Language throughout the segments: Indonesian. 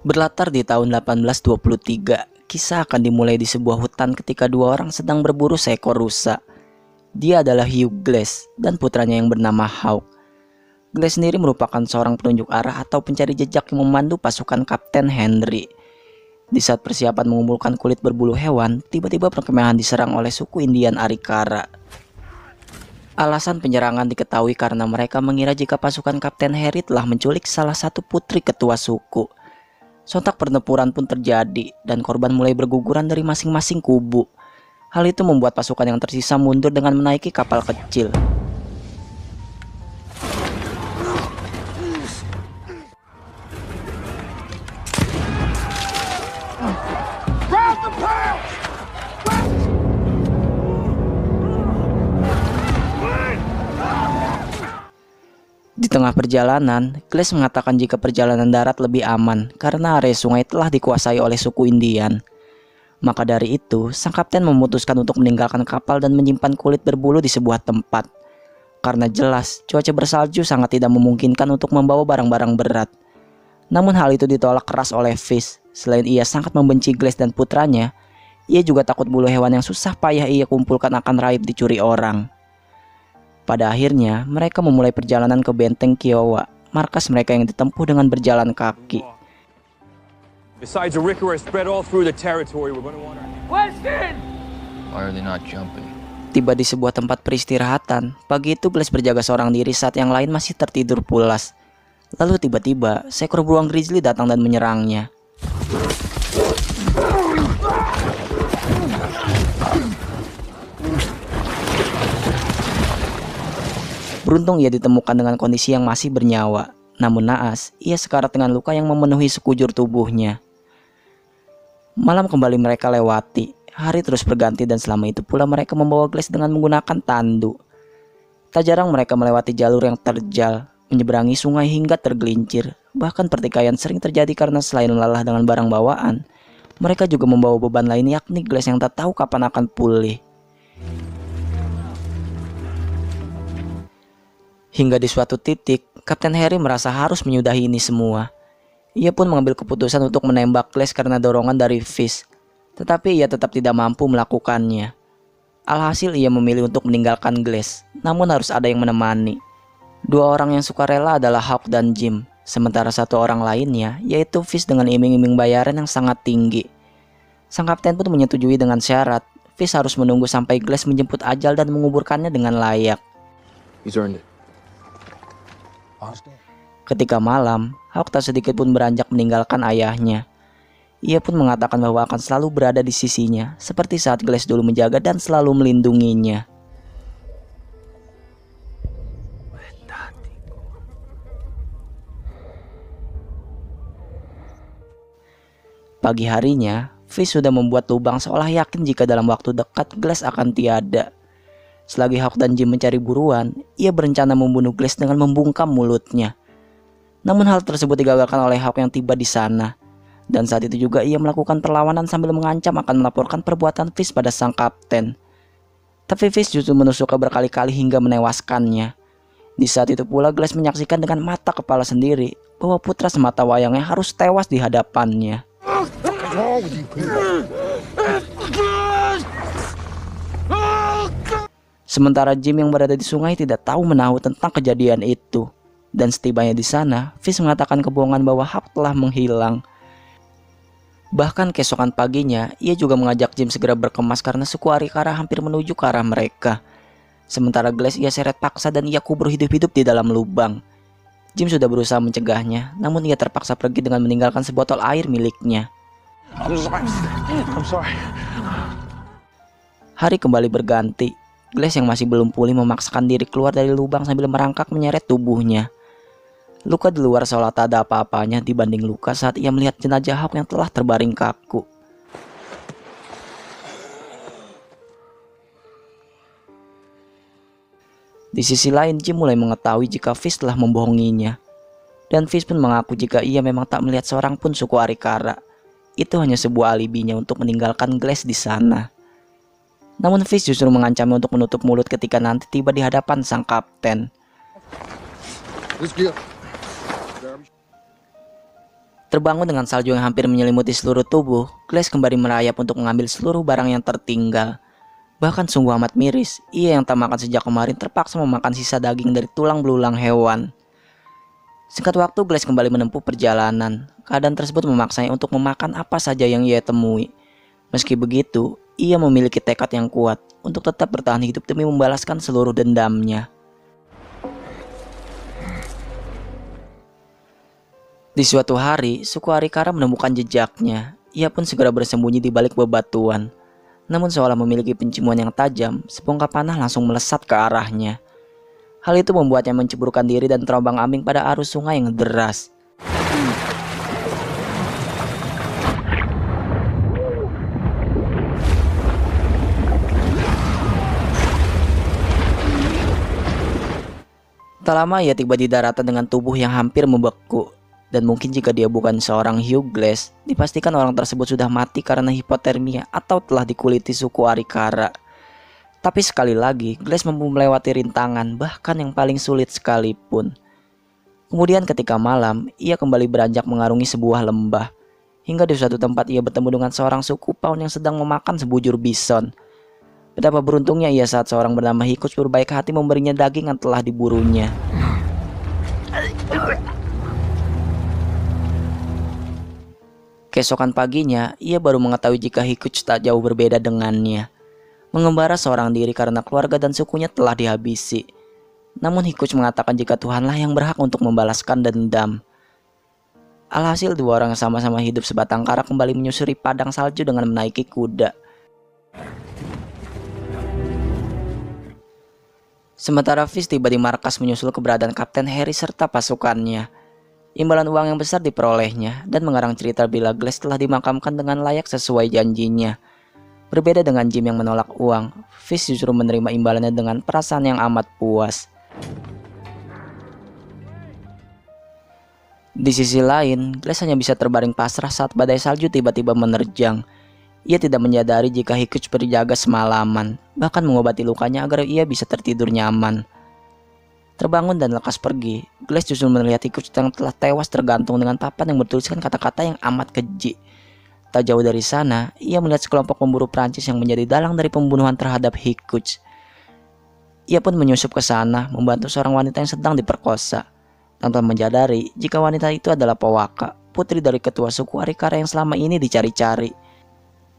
Berlatar di tahun 1823, kisah akan dimulai di sebuah hutan ketika dua orang sedang berburu seekor rusa. Dia adalah Hugh Glass dan putranya yang bernama Hawk. Glass sendiri merupakan seorang penunjuk arah atau pencari jejak yang memandu pasukan Kapten Henry. Di saat persiapan mengumpulkan kulit berbulu hewan, tiba-tiba perkemahan diserang oleh suku Indian Arikara. Alasan penyerangan diketahui karena mereka mengira jika pasukan Kapten Henry telah menculik salah satu putri ketua suku. Sontak pertempuran pun terjadi dan korban mulai berguguran dari masing-masing kubu. Hal itu membuat pasukan yang tersisa mundur dengan menaiki kapal kecil. Di tengah perjalanan, Glass mengatakan jika perjalanan darat lebih aman karena area sungai telah dikuasai oleh suku Indian. Maka dari itu, sang kapten memutuskan untuk meninggalkan kapal dan menyimpan kulit berbulu di sebuah tempat. Karena jelas, cuaca bersalju sangat tidak memungkinkan untuk membawa barang-barang berat. Namun hal itu ditolak keras oleh Fish. Selain ia sangat membenci Glass dan putranya, ia juga takut bulu hewan yang susah payah ia kumpulkan akan raib dicuri orang. Pada akhirnya, mereka memulai perjalanan ke benteng Kiowa, markas mereka yang ditempuh dengan berjalan kaki. Besides, Arikara spread all through the territory. We're going to want our... Weston! Why are they not jumping? Tiba di sebuah tempat peristirahatan, pagi itu Glass berjaga seorang diri saat yang lain masih tertidur pulas. Lalu tiba-tiba, seekor beruang grizzly datang dan menyerangnya. Beruntung ia ditemukan dengan kondisi yang masih bernyawa. Namun naas, ia sekarat dengan luka yang memenuhi sekujur tubuhnya. Malam kembali mereka lewati. Hari terus berganti dan selama itu pula mereka membawa Glass dengan menggunakan tandu. Tak jarang mereka melewati jalur yang terjal, menyeberangi sungai hingga tergelincir. Bahkan pertikaian sering terjadi karena selain lelah dengan barang bawaan, mereka juga membawa beban lain yakni Glass yang tak tahu kapan akan pulih. Hingga di suatu titik, Kapten Henry merasa harus menyudahi ini semua. Ia pun mengambil keputusan untuk menembak Glass karena dorongan dari Fish. Tetapi ia tetap tidak mampu melakukannya. Alhasil ia memilih untuk meninggalkan Glass, namun harus ada yang menemani. Dua orang yang sukarela adalah Hawk dan Jim, sementara satu orang lainnya yaitu Fish dengan iming-iming bayaran yang sangat tinggi. Sang kapten pun menyetujui dengan syarat, Fish harus menunggu sampai Glass menjemput ajal dan menguburkannya dengan layak. He's earned it. Ketika malam, Hawk tak sedikit pun beranjak meninggalkan ayahnya. Ia pun mengatakan bahwa akan selalu berada di sisinya, seperti saat Glass dulu menjaga dan selalu melindunginya. Pagi harinya, Fish sudah membuat lubang seolah yakin jika dalam waktu dekat Glass akan tiada. Selagi Hawk dan Jim mencari buruan, ia berencana membunuh Glass dengan membungkam mulutnya. Namun hal tersebut digagalkan oleh Hawk yang tiba di sana. Dan saat itu juga ia melakukan perlawanan sambil mengancam akan melaporkan perbuatan Fish pada sang kapten. Tapi Fish justru menusuknya berkali-kali hingga menewaskannya. Di saat itu pula Glass menyaksikan dengan mata kepala sendiri bahwa putra semata wayangnya harus tewas di hadapannya. Sementara Jim yang berada di sungai tidak tahu menahu tentang kejadian itu. Dan setibanya di sana, Fish mengatakan kebohongan bahwa Hawk telah menghilang. Bahkan keesokan paginya, ia juga mengajak Jim segera berkemas karena suku Arikara hampir menuju ke arah mereka. Sementara Glass ia seret paksa dan ia kubur hidup-hidup di dalam lubang. Jim sudah berusaha mencegahnya, namun ia terpaksa pergi dengan meninggalkan sebotol air miliknya. I'm sorry. Hari kembali berganti. Glass yang masih belum pulih memaksakan diri keluar dari lubang sambil merangkak menyeret tubuhnya. Luka di luar seolah tak ada apa-apanya dibanding luka saat ia melihat jenazah Hawk yang telah terbaring kaku. Di sisi lain, Jim mulai mengetahui jika Fish telah membohonginya. Dan Fish pun mengaku jika ia memang tak melihat seorang pun suku Arikara. Itu hanya sebuah alibinya untuk meninggalkan Glass di sana. Namun Fish justru mengancamnya untuk menutup mulut ketika nanti tiba di hadapan sang kapten. Terbangun dengan salju yang hampir menyelimuti seluruh tubuh, Glass kembali merayap untuk mengambil seluruh barang yang tertinggal. Bahkan sungguh amat miris, ia yang tak makan sejak kemarin terpaksa memakan sisa daging dari tulang belulang hewan. Singkat waktu, Glass kembali menempuh perjalanan. Keadaan tersebut memaksanya untuk memakan apa saja yang ia temui. Meski begitu, ia memiliki tekad yang kuat untuk tetap bertahan hidup demi membalaskan seluruh dendamnya. Di suatu hari, suku Arikara menemukan jejaknya. Ia pun segera bersembunyi di balik bebatuan. Namun seolah memiliki penciuman yang tajam, sebongkah panah langsung melesat ke arahnya. Hal itu membuatnya menceburkan diri dan terombang-ambing pada arus sungai yang deras. Tak lama ia tiba di daratan dengan tubuh yang hampir membeku. Dan mungkin jika dia bukan seorang Hugh Glass, dipastikan orang tersebut sudah mati karena hipotermia atau telah dikuliti suku Arikara. Tapi sekali lagi, Glass mampu melewati rintangan bahkan yang paling sulit sekalipun. Kemudian ketika malam, ia kembali beranjak mengarungi sebuah lembah. Hingga di suatu tempat ia bertemu dengan seorang suku Pawn yang sedang memakan sebujur bison. Betapa beruntungnya ia saat seorang bernama Hikuch berbaik hati memberinya daging yang telah diburunya. Keesokan paginya, ia baru mengetahui jika Hikuch tak jauh berbeda dengannya. Mengembara seorang diri karena keluarga dan sukunya telah dihabisi. Namun Hikuch mengatakan jika Tuhanlah yang berhak untuk membalaskan dendam. Alhasil dua orang yang sama-sama hidup sebatang kara kembali menyusuri padang salju dengan menaiki kuda. Sementara Fish tiba di markas menyusul keberadaan Kapten Harry serta pasukannya. Imbalan uang yang besar diperolehnya dan mengarang cerita bila Glass telah dimakamkan dengan layak sesuai janjinya. Berbeda dengan Jim yang menolak uang, Fish justru menerima imbalannya dengan perasaan yang amat puas. Di sisi lain, Glass hanya bisa terbaring pasrah saat badai salju tiba-tiba menerjang. Ia tidak menyadari jika Hikuch berjaga semalaman, bahkan mengobati lukanya agar ia bisa tertidur nyaman. Terbangun dan lekas pergi, Glass justru melihat Hikuch yang telah tewas tergantung dengan papan yang bertuliskan kata-kata yang amat keji. Tak jauh dari sana, ia melihat sekelompok pemburu Prancis yang menjadi dalang dari pembunuhan terhadap Hikuch. Ia pun menyusup ke sana, membantu seorang wanita yang sedang diperkosa, tanpa menyadari jika wanita itu adalah Powaka, putri dari ketua suku Arikara yang selama ini dicari-cari.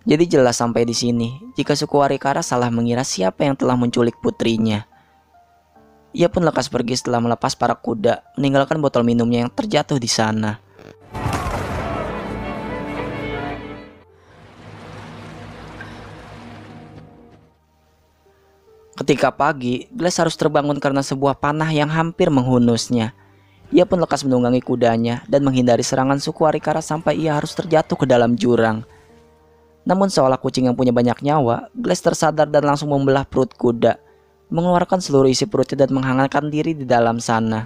Jadi jelas sampai di sini, jika suku Arikara salah mengira siapa yang telah menculik putrinya. Ia pun lekas pergi setelah melepas para kuda, meninggalkan botol minumnya yang terjatuh di sana. Ketika pagi, Glass harus terbangun karena sebuah panah yang hampir menghunusnya. Ia pun lekas menunggangi kudanya dan menghindari serangan suku Arikara sampai ia harus terjatuh ke dalam jurang. Namun seolah kucing yang punya banyak nyawa, Glass tersadar dan langsung membelah perut kuda, mengeluarkan seluruh isi perutnya dan menghangatkan diri di dalam sana.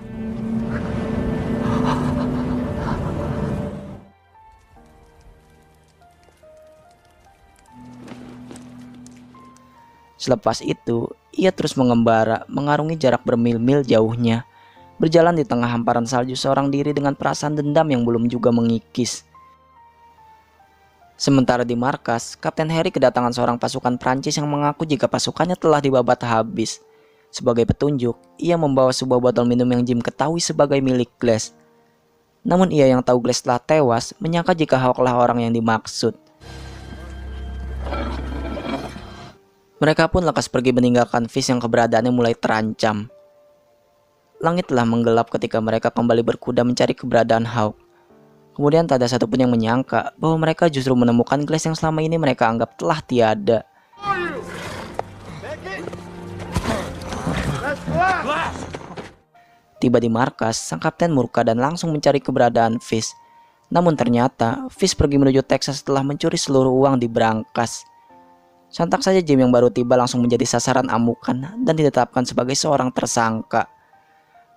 Selepas itu, ia terus mengembara, mengarungi jarak bermil-mil jauhnya, berjalan di tengah hamparan salju seorang diri dengan perasaan dendam yang belum juga mengikis. Sementara di markas, Kapten Harry kedatangan seorang pasukan Prancis yang mengaku jika pasukannya telah dibabat habis. Sebagai petunjuk, ia membawa sebuah botol minum yang Jim ketahui sebagai milik Glass. Namun ia yang tahu Glass telah tewas, menyangka jika Hawk lah orang yang dimaksud. Mereka pun lekas pergi meninggalkan Fish yang keberadaannya mulai terancam. Langit telah menggelap ketika mereka kembali berkuda mencari keberadaan Hawk. Kemudian tak ada satupun yang menyangka bahwa mereka justru menemukan Glass yang selama ini mereka anggap telah tiada. Tiba di markas, sang kapten murka dan langsung mencari keberadaan Fish. Namun ternyata, Fish pergi menuju Texas setelah mencuri seluruh uang di brankas. Sontak saja Jim yang baru tiba langsung menjadi sasaran amukan dan ditetapkan sebagai seorang tersangka.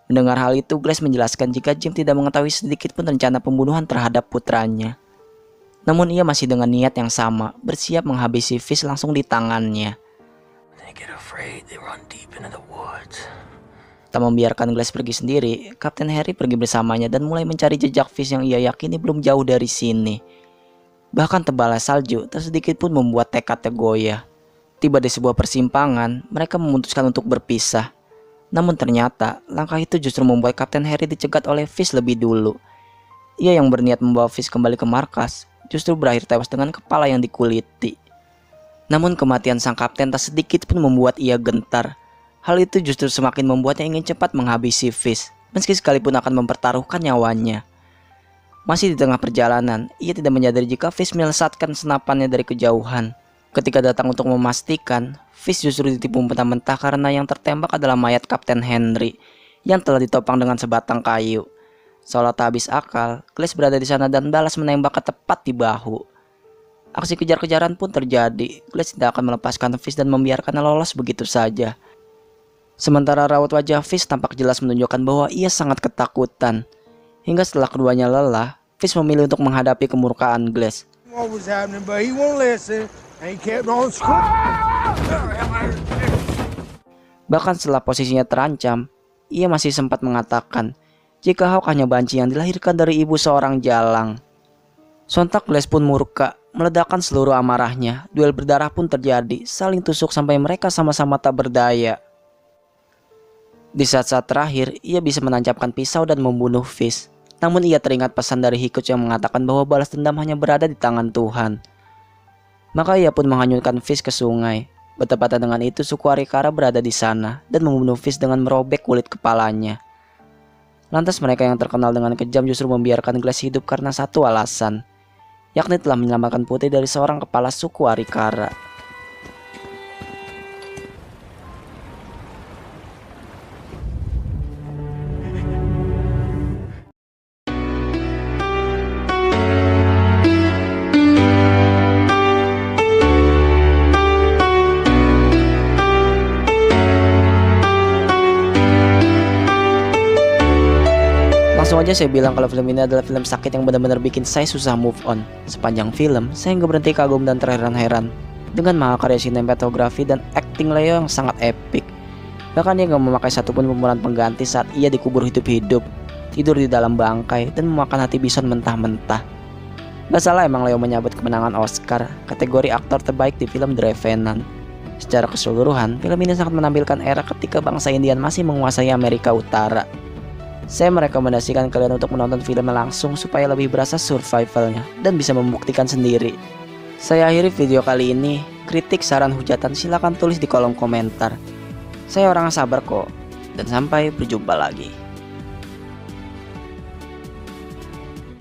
Mendengar hal itu, Glass menjelaskan jika Jim tidak mengetahui sedikit pun rencana pembunuhan terhadap putranya. Namun ia masih dengan niat yang sama, bersiap menghabisi Fish langsung di tangannya. Tak membiarkan Glass pergi sendiri, Kapten Harry pergi bersamanya dan mulai mencari jejak Fish yang ia yakini belum jauh dari sini. Bahkan tebalnya salju tak sedikit pun membuat tekadnya goyah. Tiba di sebuah persimpangan, mereka memutuskan untuk berpisah. Namun ternyata, langkah itu justru membuat Kapten Harry dicegat oleh Fish lebih dulu. Ia yang berniat membawa Fish kembali ke markas, justru berakhir tewas dengan kepala yang dikuliti. Namun kematian sang kapten tak sedikit pun membuat ia gentar. Hal itu justru semakin membuatnya ingin cepat menghabisi Fish, meski sekalipun akan mempertaruhkan nyawanya. Masih di tengah perjalanan, ia tidak menyadari jika Fish melesatkan senapannya dari kejauhan. Ketika datang untuk memastikan, Fish justru ditipu mentah-mentah karena yang tertembak adalah mayat Kapten Henry yang telah ditopang dengan sebatang kayu. Seolah tak habis akal, Glass berada di sana dan balas menembaknya tepat di bahu. Aksi kejar-kejaran pun terjadi. Glass tidak akan melepaskan Fish dan membiarkannya lolos begitu saja. Sementara raut wajah Fish tampak jelas menunjukkan bahwa ia sangat ketakutan. Hingga setelah keduanya lelah, Fish memilih untuk menghadapi kemurkaan Glass. Bahkan setelah posisinya terancam, ia masih sempat mengatakan jika Hawk hanya banci yang dilahirkan dari ibu seorang jalang. Sontak Glass pun murka, meledakkan seluruh amarahnya. Duel berdarah pun terjadi, saling tusuk sampai mereka sama-sama tak berdaya. Di saat-saat terakhir, ia bisa menancapkan pisau dan membunuh Fish. Namun ia teringat pesan dari Hikuch yang mengatakan bahwa balas dendam hanya berada di tangan Tuhan. Maka ia pun menghanyutkan Fish ke sungai. Bertepatan dengan itu, suku Arikara berada di sana dan membunuh Fish dengan merobek kulit kepalanya. Lantas mereka yang terkenal dengan kejam justru membiarkan Glass hidup karena satu alasan, yakni telah menyelamatkan putri dari seorang kepala suku Arikara. Langsung aja saya bilang kalau film ini adalah film sakit yang benar-benar bikin saya susah move on. Sepanjang film, saya nggak berhenti kagum dan terheran-heran dengan mahakarya sinematografi dan acting Leo yang sangat epic. Bahkan dia nggak memakai satupun pemeran pengganti saat ia dikubur hidup-hidup, tidur di dalam bangkai, dan memakan hati bison mentah-mentah. Gak salah emang Leo menyabet kemenangan Oscar, kategori aktor terbaik di film The Revenant. Secara keseluruhan, film ini sangat menampilkan era ketika bangsa Indian masih menguasai Amerika Utara. Saya merekomendasikan kalian untuk menonton filmnya langsung supaya lebih berasa survivalnya dan bisa membuktikan sendiri. Saya akhiri video kali ini. Kritik, saran, hujatan silakan tulis di kolom komentar. Saya orang sabar kok. Dan sampai berjumpa lagi.